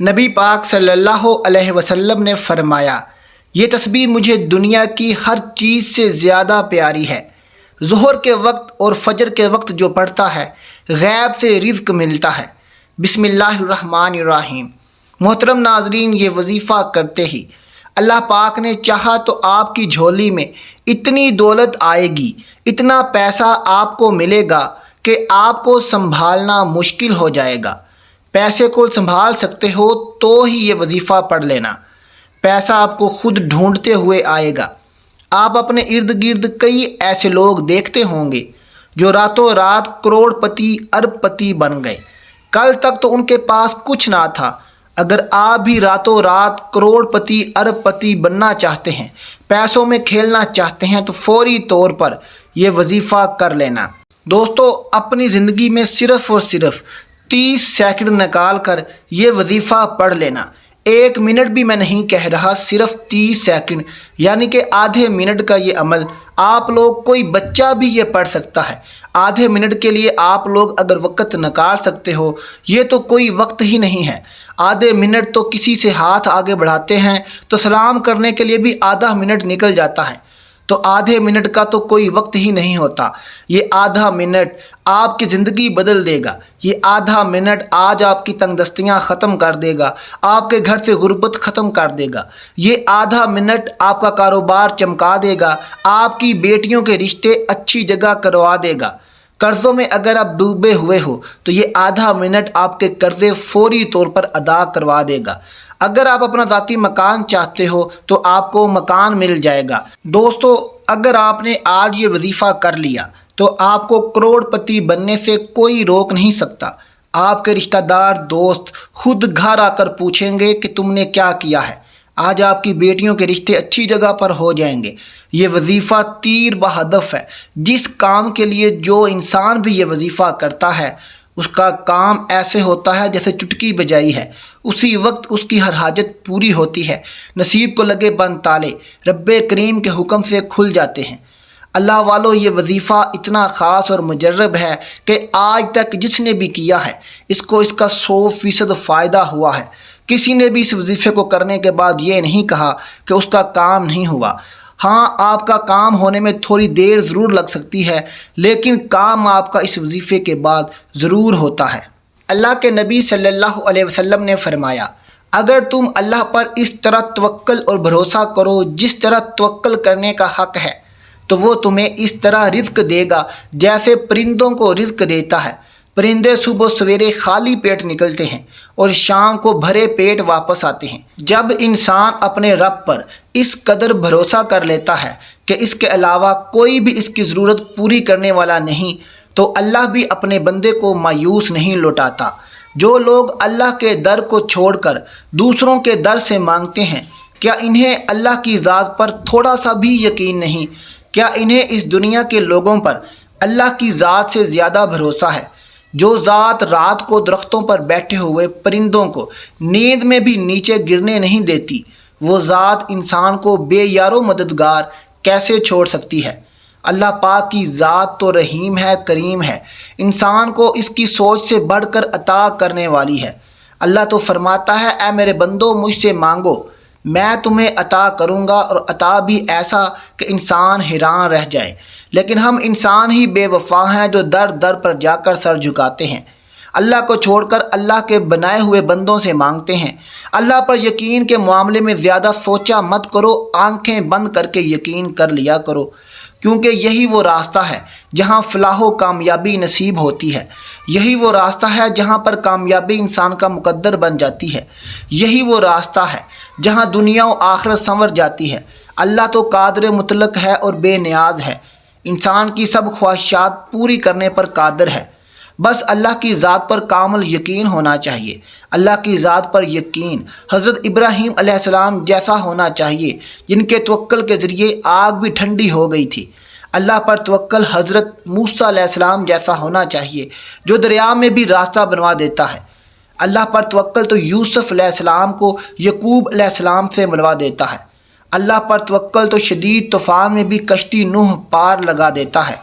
نبی پاک صلی اللہ علیہ وسلم نے فرمایا، یہ تسبیح مجھے دنیا کی ہر چیز سے زیادہ پیاری ہے۔ ظہر کے وقت اور فجر کے وقت جو پڑھتا ہے غیب سے رزق ملتا ہے۔ بسم اللہ الرحمن الرحیم۔ محترم ناظرین، یہ وظیفہ کرتے ہی اللہ پاک نے چاہا تو آپ کی جھولی میں اتنی دولت آئے گی، اتنا پیسہ آپ کو ملے گا کہ آپ کو سنبھالنا مشکل ہو جائے گا۔ پیسے کو سنبھال سکتے ہو تو ہی یہ وظیفہ پڑھ لینا، پیسہ آپ کو خود ڈھونڈتے ہوئے آئے گا۔ آپ اپنے ارد گرد کئی ایسے لوگ دیکھتے ہوں گے جو راتوں رات کروڑ پتی ارب پتی بن گئے۔ کل تک تو ان کے پاس کچھ نہ تھا۔ اگر آپ بھی راتوں رات کروڑ پتی ارب پتی بننا چاہتے ہیں، پیسوں میں کھیلنا چاہتے ہیں، تو فوری طور پر یہ وظیفہ کر لینا۔ دوستو، اپنی زندگی میں صرف اور صرف 30 سیکنڈ نکال کر یہ وظیفہ پڑھ لینا۔ 1 منٹ بھی میں نہیں کہہ رہا، صرف 30 سیکنڈ یعنی کہ آدھے منٹ کا یہ عمل آپ لوگ، کوئی بچہ بھی یہ پڑھ سکتا ہے۔ آدھے منٹ کے لیے آپ لوگ اگر وقت نکال سکتے ہو، یہ تو کوئی وقت ہی نہیں ہے۔ آدھے منٹ تو کسی سے ہاتھ آگے بڑھاتے ہیں تو سلام کرنے کے لیے بھی آدھا منٹ نکل جاتا ہے، تو آدھے منٹ کا تو کوئی وقت ہی نہیں ہوتا۔ یہ آدھا منٹ آپ کی زندگی بدل دے گا۔ یہ آدھا منٹ آج آپ کی تنگ دستیاں ختم کر دے گا، آپ کے گھر سے غربت ختم کر دے گا۔ یہ آدھا منٹ آپ کا کاروبار چمکا دے گا، آپ کی بیٹیوں کے رشتے اچھی جگہ کروا دے گا۔ قرضوں میں اگر آپ ڈوبے ہوئے ہو تو یہ آدھا منٹ آپ کے قرضے فوری طور پر ادا کروا دے گا۔ اگر آپ اپنا ذاتی مکان چاہتے ہو تو آپ کو مکان مل جائے گا۔ دوستو، اگر آپ نے آج یہ وظیفہ کر لیا تو آپ کو کروڑ پتی بننے سے کوئی روک نہیں سکتا۔ آپ کے رشتہ دار، دوست خود گھر آ کر پوچھیں گے کہ تم نے کیا کیا ہے۔ آج آپ کی بیٹیوں کے رشتے اچھی جگہ پر ہو جائیں گے۔ یہ وظیفہ تیر بہدف ہے۔ جس کام کے لیے جو انسان بھی یہ وظیفہ کرتا ہے، اس کا کام ایسے ہوتا ہے جیسے چٹکی بجائی ہے، اسی وقت اس کی ہر حاجت پوری ہوتی ہے۔ نصیب کو لگے بند تالے رب کریم کے حکم سے کھل جاتے ہیں۔ اللہ والو، یہ وظیفہ اتنا خاص اور مجرب ہے کہ آج تک جس نے بھی کیا ہے اس کو اس کا 100% فائدہ ہوا ہے۔ کسی نے بھی اس وظیفے کو کرنے کے بعد یہ نہیں کہا کہ اس کا کام نہیں ہوا۔ ہاں، آپ کا کام ہونے میں تھوڑی دیر ضرور لگ سکتی ہے، لیکن کام آپ کا اس وظیفے کے بعد ضرور ہوتا ہے۔ اللہ کے نبی صلی اللہ علیہ وسلم نے فرمایا، اگر تم اللہ پر اس طرح توکل اور بھروسہ کرو جس طرح توکل کرنے کا حق ہے، تو وہ تمہیں اس طرح رزق دے گا جیسے پرندوں کو رزق دیتا ہے۔ پرندے صبح سویرے خالی پیٹ نکلتے ہیں اور شام کو بھرے پیٹ واپس آتے ہیں۔ جب انسان اپنے رب پر اس قدر بھروسہ کر لیتا ہے کہ اس کے علاوہ کوئی بھی اس کی ضرورت پوری کرنے والا نہیں، تو اللہ بھی اپنے بندے کو مایوس نہیں لوٹاتا۔ جو لوگ اللہ کے در کو چھوڑ کر دوسروں کے در سے مانگتے ہیں، کیا انہیں اللہ کی ذات پر تھوڑا سا بھی یقین نہیں؟ کیا انہیں اس دنیا کے لوگوں پر اللہ کی ذات سے زیادہ بھروسہ ہے؟ جو ذات رات کو درختوں پر بیٹھے ہوئے پرندوں کو نیند میں بھی نیچے گرنے نہیں دیتی، وہ ذات انسان کو بے یار و مددگار کیسے چھوڑ سکتی ہے؟ اللہ پاک کی ذات تو رحیم ہے، کریم ہے، انسان کو اس کی سوچ سے بڑھ کر عطا کرنے والی ہے۔ اللہ تو فرماتا ہے، اے میرے بندو مجھ سے مانگو، میں تمہیں عطا کروں گا، اور عطا بھی ایسا کہ انسان حیران رہ جائے۔ لیکن ہم انسان ہی بے وفا ہیں جو در در پر جا کر سر جھکاتے ہیں، اللہ کو چھوڑ کر اللہ کے بنائے ہوئے بندوں سے مانگتے ہیں۔ اللہ پر یقین کے معاملے میں زیادہ سوچا مت کرو، آنکھیں بند کر کے یقین کر لیا کرو، کیونکہ یہی وہ راستہ ہے جہاں فلاح و کامیابی نصیب ہوتی ہے۔ یہی وہ راستہ ہے جہاں پر کامیابی انسان کا مقدر بن جاتی ہے۔ یہی وہ راستہ ہے جہاں دنیا و آخرت سنور جاتی ہے۔ اللہ تو قادر مطلق ہے اور بے نیاز ہے، انسان کی سب خواہشات پوری کرنے پر قادر ہے۔ بس اللہ کی ذات پر کامل یقین ہونا چاہیے۔ اللہ کی ذات پر یقین حضرت ابراہیم علیہ السلام جیسا ہونا چاہیے، جن کے توکل کے ذریعے آگ بھی ٹھنڈی ہو گئی تھی۔ اللہ پر توکل حضرت موسیٰ علیہ السلام جیسا ہونا چاہیے، جو دریا میں بھی راستہ بنوا دیتا ہے۔ اللہ پر توکل تو یوسف علیہ السلام کو یعقوب علیہ السلام سے ملوا دیتا ہے۔ اللہ پر توکل تو شدید طوفان میں بھی کشتی نوح پار لگا دیتا ہے۔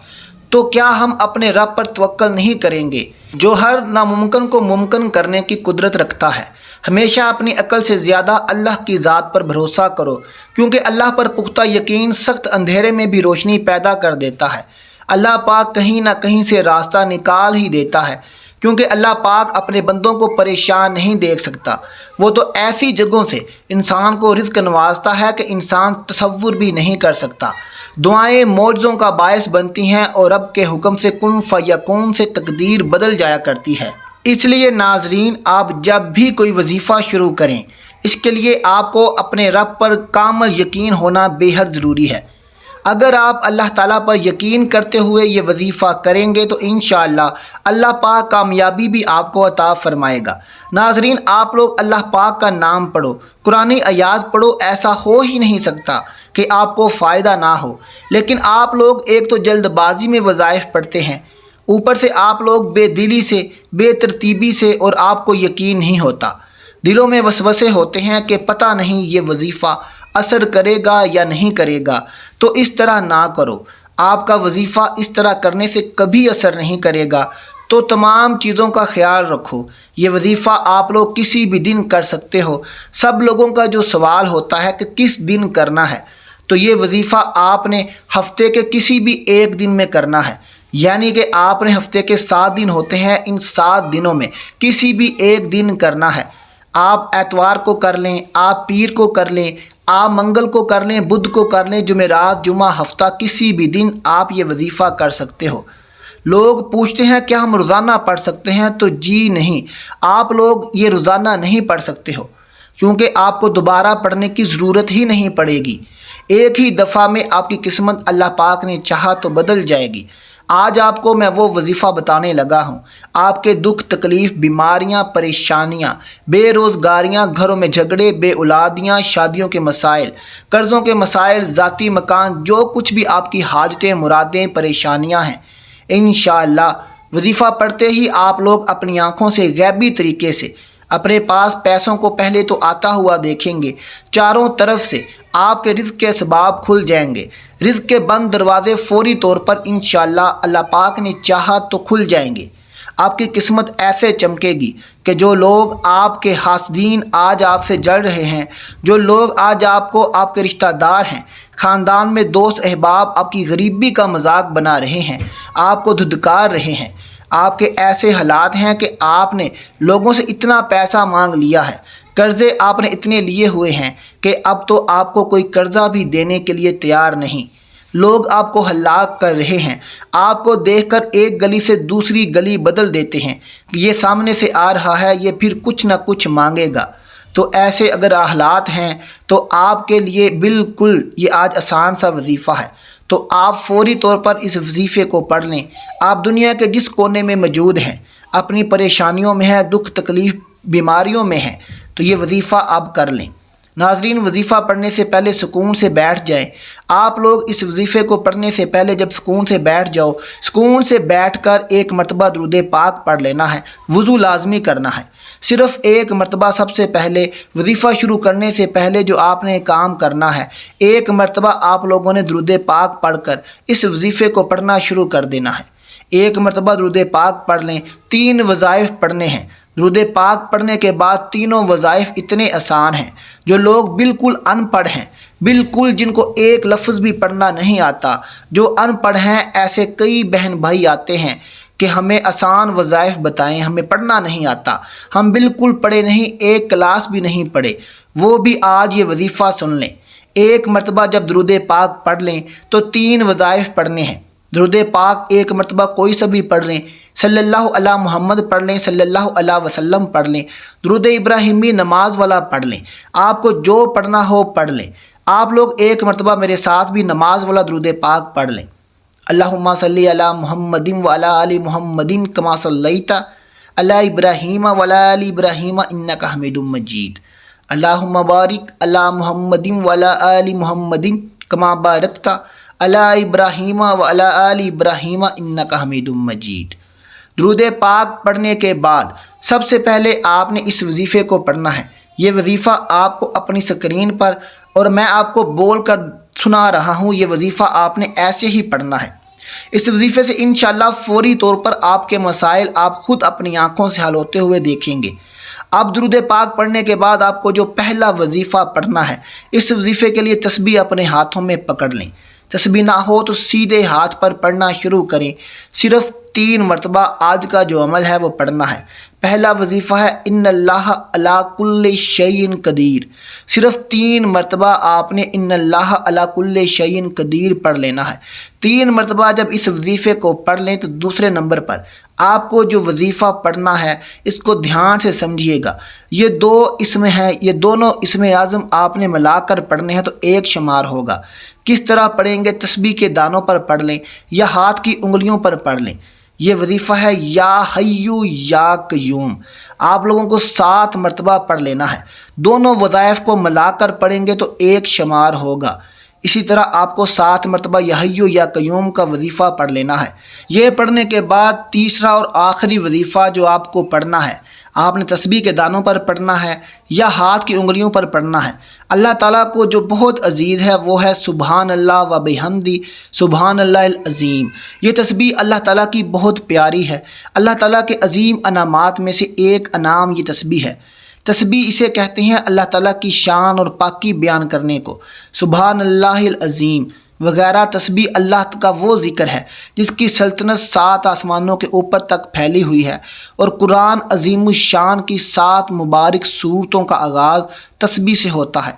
تو کیا ہم اپنے رب پر توکل نہیں کریں گے، جو ہر ناممکن کو ممکن کرنے کی قدرت رکھتا ہے؟ ہمیشہ اپنی عقل سے زیادہ اللہ کی ذات پر بھروسہ کرو، کیونکہ اللہ پر پختہ یقین سخت اندھیرے میں بھی روشنی پیدا کر دیتا ہے۔ اللہ پاک کہیں نہ کہیں سے راستہ نکال ہی دیتا ہے، کیونکہ اللہ پاک اپنے بندوں کو پریشان نہیں دیکھ سکتا۔ وہ تو ایسی جگہوں سے انسان کو رزق نوازتا ہے کہ انسان تصور بھی نہیں کر سکتا۔ دعائیں معجزوں کا باعث بنتی ہیں اور رب کے حکم سے کن فیکون سے تقدیر بدل جایا کرتی ہے۔ اس لیے ناظرین، آپ جب بھی کوئی وظیفہ شروع کریں، اس کے لیے آپ کو اپنے رب پر کامل یقین ہونا بے حد ضروری ہے۔ اگر آپ اللہ تعالیٰ پر یقین کرتے ہوئے یہ وظیفہ کریں گے تو انشاءاللہ اللہ پاک کامیابی بھی آپ کو عطا فرمائے گا۔ ناظرین، آپ لوگ اللہ پاک کا نام پڑھو، قرآنی آیات پڑھو، ایسا ہو ہی نہیں سکتا کہ آپ کو فائدہ نہ ہو۔ لیکن آپ لوگ ایک تو جلد بازی میں وظائف پڑھتے ہیں، اوپر سے آپ لوگ بے دلی سے، بے ترتیبی سے، اور آپ کو یقین نہیں ہوتا۔ دلوں میں وسوسے ہوتے ہیں کہ پتہ نہیں یہ وظیفہ اثر کرے گا یا نہیں کرے گا، تو اس طرح نہ کرو۔ آپ کا وظیفہ اس طرح کرنے سے کبھی اثر نہیں کرے گا۔ تو تمام چیزوں کا خیال رکھو۔ یہ وظیفہ آپ لوگ کسی بھی دن کر سکتے ہو۔ سب لوگوں کا جو سوال ہوتا ہے کہ کس دن کرنا ہے، تو یہ وظیفہ آپ نے ہفتے کے کسی بھی ایک دن میں کرنا ہے، یعنی کہ آپ نے ہفتے کے 7 دن ہوتے ہیں، ان 7 دنوں میں کسی بھی ایک دن کرنا ہے۔ آپ اتوار کو کر لیں، آپ پیر کو کر لیں، آپ منگل کو کر لیں، بدھ کو کر لیں، جمعرات، جمعہ، ہفتہ، کسی بھی دن آپ یہ وظیفہ کر سکتے ہو۔ لوگ پوچھتے ہیں کیا ہم روزانہ پڑھ سکتے ہیں؟ تو جی نہیں، آپ لوگ یہ روزانہ نہیں پڑھ سکتے ہو، کیونکہ آپ کو دوبارہ پڑھنے کی ضرورت ہی نہیں پڑے گی۔ ایک ہی دفعہ میں آپ کی قسمت اللہ پاک نے چاہا تو بدل جائے گی۔ آج آپ کو میں وہ وظیفہ بتانے لگا ہوں۔ آپ کے دکھ، تکلیف، بیماریاں، پریشانیاں، بے روزگاریاں، گھروں میں جھگڑے، بے اولادیاں، شادیوں کے مسائل، قرضوں کے مسائل، ذاتی مکان، جو کچھ بھی آپ کی حاجتیں، مرادیں، پریشانیاں ہیں، انشاءاللہ وظیفہ پڑھتے ہی آپ لوگ اپنی آنکھوں سے غیبی طریقے سے اپنے پاس پیسوں کو پہلے تو آتا ہوا دیکھیں گے۔ چاروں طرف سے آپ کے رزق کے اسباب کھل جائیں گے۔ رزق کے بند دروازے فوری طور پر انشاءاللہ اللہ پاک نے چاہا تو کھل جائیں گے۔ آپ کی قسمت ایسے چمکے گی کہ جو لوگ آپ کے حاسدین آج آپ سے جڑ رہے ہیں، جو لوگ آج آپ کو، آپ کے رشتہ دار ہیں، خاندان میں دوست احباب آپ کی غریبی کا مذاق بنا رہے ہیں، آپ کو دھتکار رہے ہیں، آپ کے ایسے حالات ہیں کہ آپ نے لوگوں سے اتنا پیسہ مانگ لیا ہے، قرضے آپ نے اتنے لیے ہوئے ہیں کہ اب تو آپ کو کوئی قرضہ بھی دینے کے لیے تیار نہیں۔ لوگ آپ کو ہلاک کر رہے ہیں، آپ کو دیکھ کر ایک گلی سے دوسری گلی بدل دیتے ہیں کہ یہ سامنے سے آ رہا ہے، یہ پھر کچھ نہ کچھ مانگے گا۔ تو ایسے اگر حالات ہیں تو آپ کے لیے بالکل یہ آج آسان سا وظیفہ ہے، تو آپ فوری طور پر اس وظیفے کو پڑھ لیں۔ آپ دنیا کے جس کونے میں موجود ہیں، اپنی پریشانیوں میں ہیں، دکھ تکلیف بیماریوں میں ہیں، تو یہ وظیفہ آپ کر لیں۔ ناظرین، وظیفہ پڑھنے سے پہلے سکون سے بیٹھ جائیں۔ آپ لوگ اس وظیفے کو پڑھنے سے پہلے جب سکون سے بیٹھ جاؤ، سکون سے بیٹھ کر ایک مرتبہ درود پاک پڑھ لینا ہے۔ وضو لازمی کرنا ہے۔ صرف ایک مرتبہ سب سے پہلے وظیفہ شروع کرنے سے پہلے جو آپ نے کام کرنا ہے، ایک مرتبہ آپ لوگوں نے درود پاک پڑھ کر اس وظیفے کو پڑھنا شروع کر دینا ہے۔ ایک مرتبہ درود پاک پڑھ لیں۔ 3 وظائف پڑھنے ہیں۔ درود پاک پڑھنے کے بعد تینوں وظائف اتنے آسان ہیں، جو لوگ بالکل ان پڑھ ہیں، بالکل جن کو ایک لفظ بھی پڑھنا نہیں آتا، جو ان پڑھ ہیں، ایسے کئی بہن بھائی آتے ہیں کہ ہمیں آسان وظائف بتائیں، ہمیں پڑھنا نہیں آتا، ہم بالکل پڑھے نہیں، ایک کلاس بھی نہیں پڑھے، وہ بھی آج یہ وظیفہ سن لیں۔ ایک مرتبہ جب درود پاک پڑھ لیں تو 3 وظائف پڑھنے ہیں۔ درود پاک ایک مرتبہ کوئی سا بھی پڑھ لیں، صلی اللہ علی محمد پڑھ لیں، صلی اللہ علیہ وسلم پڑھ لیں، درود ابراہیمی نماز والا پڑھ لیں، آپ کو جو پڑھنا ہو پڑھ لیں۔ آپ لوگ ایک مرتبہ میرے ساتھ بھی نماز والا درود پاک پڑھ لیں۔ اللہم صلی علی محمد وعلی آل محمد کما صلیت علی ابراہیم وعلی آل ابراہیم انک حمید مجید۔ اللہم بارک علی محمد وعلی آل محمد کما بارکت علی ابراہیم وعلی آل ابراہیم انک حمید مجید۔ درود پاک پڑھنے کے بعد سب سے پہلے آپ نے اس وظیفے کو پڑھنا ہے۔ یہ وظیفہ آپ کو اپنی اسکرین پر اور میں آپ کو بول کر سنا رہا ہوں، یہ وظیفہ آپ نے ایسے ہی پڑھنا ہے۔ اس وظیفے سے انشاءاللہ فوری طور پر آپ کے مسائل آپ خود اپنی آنکھوں سے حل ہوتے ہوئے دیکھیں گے۔ اب درود پاک پڑھنے کے بعد آپ کو جو پہلا وظیفہ پڑھنا ہے، اس وظیفے کے لیے تسبیح اپنے ہاتھوں میں پکڑ لیں۔ تسبیح نہ ہو تو سیدھے ہاتھ پر پڑھنا شروع کریں۔ صرف 3 مرتبہ آج کا جو عمل ہے وہ پڑھنا ہے۔ پہلا وظیفہ ہے ان اللہ علی کل شیء قدیر۔ صرف 3 مرتبہ آپ نے ان اللہ علی کل شیء قدیر پڑھ لینا ہے۔ 3 مرتبہ جب اس وظیفے کو پڑھ لیں تو دوسرے نمبر پر آپ کو جو وظیفہ پڑھنا ہے اس کو دھیان سے سمجھیے گا۔ یہ 2 اسم ہیں، یہ دونوں اسم اعظم آپ نے ملا کر پڑھنے ہیں تو ایک شمار ہوگا۔ کس طرح پڑھیں گے؟ تسبیح کے دانوں پر پڑھ لیں یا ہاتھ کی انگلیوں پر پڑھ لیں۔ یہ وظیفہ ہے یا حیو یا قیوم۔ آپ لوگوں کو 7 مرتبہ پڑھ لینا ہے۔ دونوں وظائف کو ملا کر پڑھیں گے تو ایک شمار ہوگا۔ اسی طرح آپ کو 7 مرتبہ یا حیو یا قیوم کا وظیفہ پڑھ لینا ہے۔ یہ پڑھنے کے بعد تیسرا اور آخری وظیفہ جو آپ کو پڑھنا ہے، آپ نے تسبیح کے دانوں پر پڑھنا ہے یا ہاتھ کی انگلیوں پر پڑھنا ہے۔ اللہ تعالیٰ کو جو بہت عزیز ہے وہ ہے سبحان اللہ و بحمدی سبحان اللہ العظیم۔ یہ تسبیح اللہ تعالیٰ کی بہت پیاری ہے۔ اللہ تعالیٰ کے عظیم انعامات میں سے ایک انعام یہ تسبیح ہے۔ تسبیح اسے کہتے ہیں اللہ تعالیٰ کی شان اور پاکی بیان کرنے کو۔ سبحان اللہ العظیم وغیرہ تسبیح اللہ کا وہ ذکر ہے جس کی سلطنت 7 آسمانوں کے اوپر تک پھیلی ہوئی ہے، اور قرآن عظیم الشان کی 7 مبارک سورتوں کا آغاز تسبیح سے ہوتا ہے۔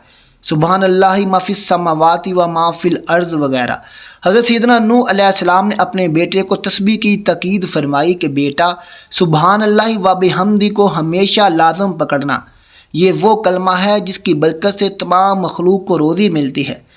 سبحان اللہ ما فی السماوات و ما فی الارض وغیرہ۔ حضرت سیدنا نوح علیہ السلام نے اپنے بیٹے کو تسبیح کی تاکید فرمائی کہ بیٹا سبحان اللہ و بحمدی کو ہمیشہ لازم پکڑنا۔ یہ وہ کلمہ ہے جس کی برکت سے تمام مخلوق کو روزی ملتی ہے۔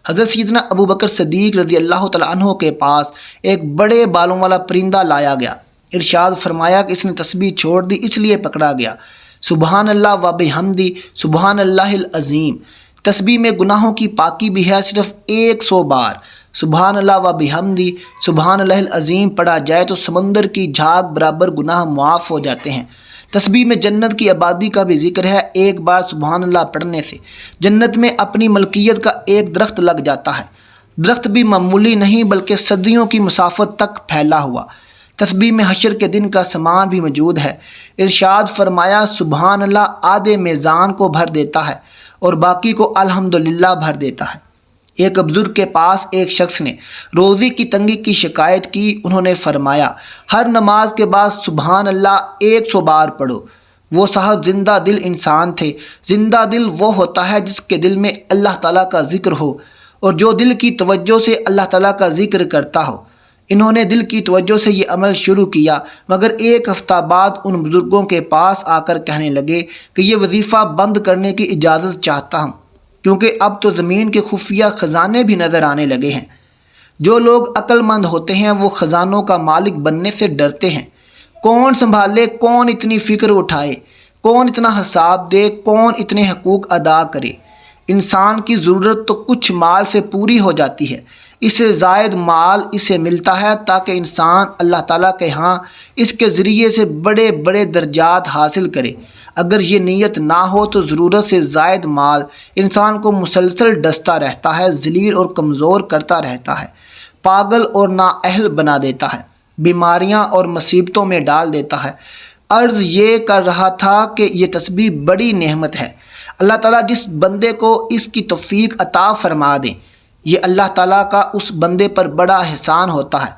حضرت سیدنا ابو بکر صدیق رضی اللہ تعالیٰ عنہ کے پاس ایک بڑے بالوں والا پرندہ لایا گیا۔ ارشاد فرمایا کہ اس نے تسبیح چھوڑ دی اس لیے پکڑا گیا۔ سبحان اللہ و بحمدی سبحان اللہ العظیم۔ تسبیح میں گناہوں کی پاکی بھی ہے۔ صرف 100 بار سبحان اللہ و بحمدی سبحان اللہ العظیم پڑھا جائے تو سمندر کی جھاگ برابر گناہ معاف ہو جاتے ہیں۔ تسبیح میں جنت کی آبادی کا بھی ذکر ہے۔ ایک بار سبحان اللہ پڑھنے سے جنت میں اپنی ملکیت کا ایک درخت لگ جاتا ہے۔ درخت بھی معمولی نہیں بلکہ صدیوں کی مسافت تک پھیلا ہوا۔ تسبیح میں حشر کے دن کا سامان بھی موجود ہے۔ ارشاد فرمایا سبحان اللہ آدھے میزان کو بھر دیتا ہے اور باقی کو الحمدللہ بھر دیتا ہے۔ ایک بزرگ کے پاس ایک شخص نے روزی کی تنگی کی شکایت کی۔ انہوں نے فرمایا ہر نماز کے بعد سبحان اللہ 100 بار پڑھو۔ وہ صاحب زندہ دل انسان تھے۔ زندہ دل وہ ہوتا ہے جس کے دل میں اللہ تعالیٰ کا ذکر ہو اور جو دل کی توجہ سے اللہ تعالیٰ کا ذکر کرتا ہو۔ انہوں نے دل کی توجہ سے یہ عمل شروع کیا، مگر 1 ہفتہ بعد ان بزرگوں کے پاس آ کر کہنے لگے کہ یہ وظیفہ بند کرنے کی اجازت چاہتا ہوں، کیونکہ اب تو زمین کے خفیہ خزانے بھی نظر آنے لگے ہیں۔ جو لوگ عقل مند ہوتے ہیں وہ خزانوں کا مالک بننے سے ڈرتے ہیں۔ کون سنبھالے، کون اتنی فکر اٹھائے، کون اتنا حساب دے، کون اتنے حقوق ادا کرے۔ انسان کی ضرورت تو کچھ مال سے پوری ہو جاتی ہے، اس سے زائد مال اسے ملتا ہے تاکہ انسان اللہ تعالیٰ کے ہاں اس کے ذریعے سے بڑے بڑے درجات حاصل کرے۔ اگر یہ نیت نہ ہو تو ضرورت سے زائد مال انسان کو مسلسل ڈستا رہتا ہے، ذلیل اور کمزور کرتا رہتا ہے، پاگل اور نااہل بنا دیتا ہے، بیماریاں اور مصیبتوں میں ڈال دیتا ہے۔ عرض یہ کر رہا تھا کہ یہ تسبیح بڑی نعمت ہے۔ اللہ تعالیٰ جس بندے کو اس کی توفیق عطا فرما دیں، یہ اللہ تعالیٰ کا اس بندے پر بڑا احسان ہوتا ہے۔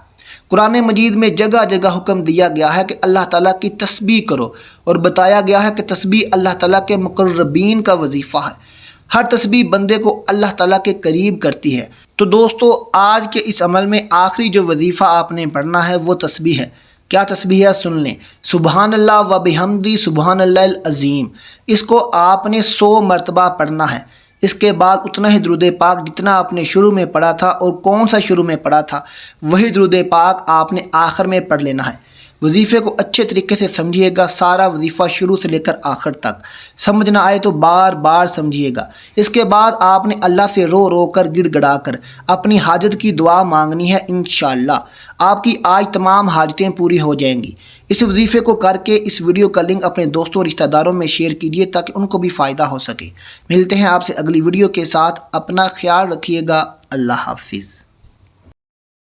قرآن مجید میں جگہ جگہ حکم دیا گیا ہے کہ اللہ تعالیٰ کی تسبیح کرو، اور بتایا گیا ہے کہ تسبیح اللہ تعالیٰ کے مقربین کا وظیفہ ہے۔ ہر تسبیح بندے کو اللہ تعالیٰ کے قریب کرتی ہے۔ تو دوستو آج کے اس عمل میں آخری جو وظیفہ آپ نے پڑھنا ہے وہ تسبیح ہے۔ کیا تسبیح ہے سن لیں۔ سبحان اللہ و بحمدی سبحان اللہ العظیم۔ اس کو آپ نے 100 مرتبہ پڑھنا ہے۔ اس کے بعد اتنا ہی درود پاک جتنا آپ نے شروع میں پڑھا تھا، اور کون سا شروع میں پڑھا تھا وہی درود پاک آپ نے آخر میں پڑھ لینا ہے۔ وظیفے کو اچھے طریقے سے سمجھیے گا، سارا وظیفہ شروع سے لے کر آخر تک۔ سمجھ نہ آئے تو بار بار سمجھیے گا۔ اس کے بعد آپ نے اللہ سے رو رو کر گڑ گڑا کر اپنی حاجت کی دعا مانگنی ہے۔ انشاءاللہ آپ کی آج تمام حاجتیں پوری ہو جائیں گی۔ اس وظیفے کو کر کے اس ویڈیو کا لنک اپنے دوستوں اور رشتہ داروں میں شیئر کیجیے تاکہ ان کو بھی فائدہ ہو سکے۔ ملتے ہیں آپ سے اگلی ویڈیو کے ساتھ۔ اپنا خیال رکھیے گا۔ اللہ حافظ۔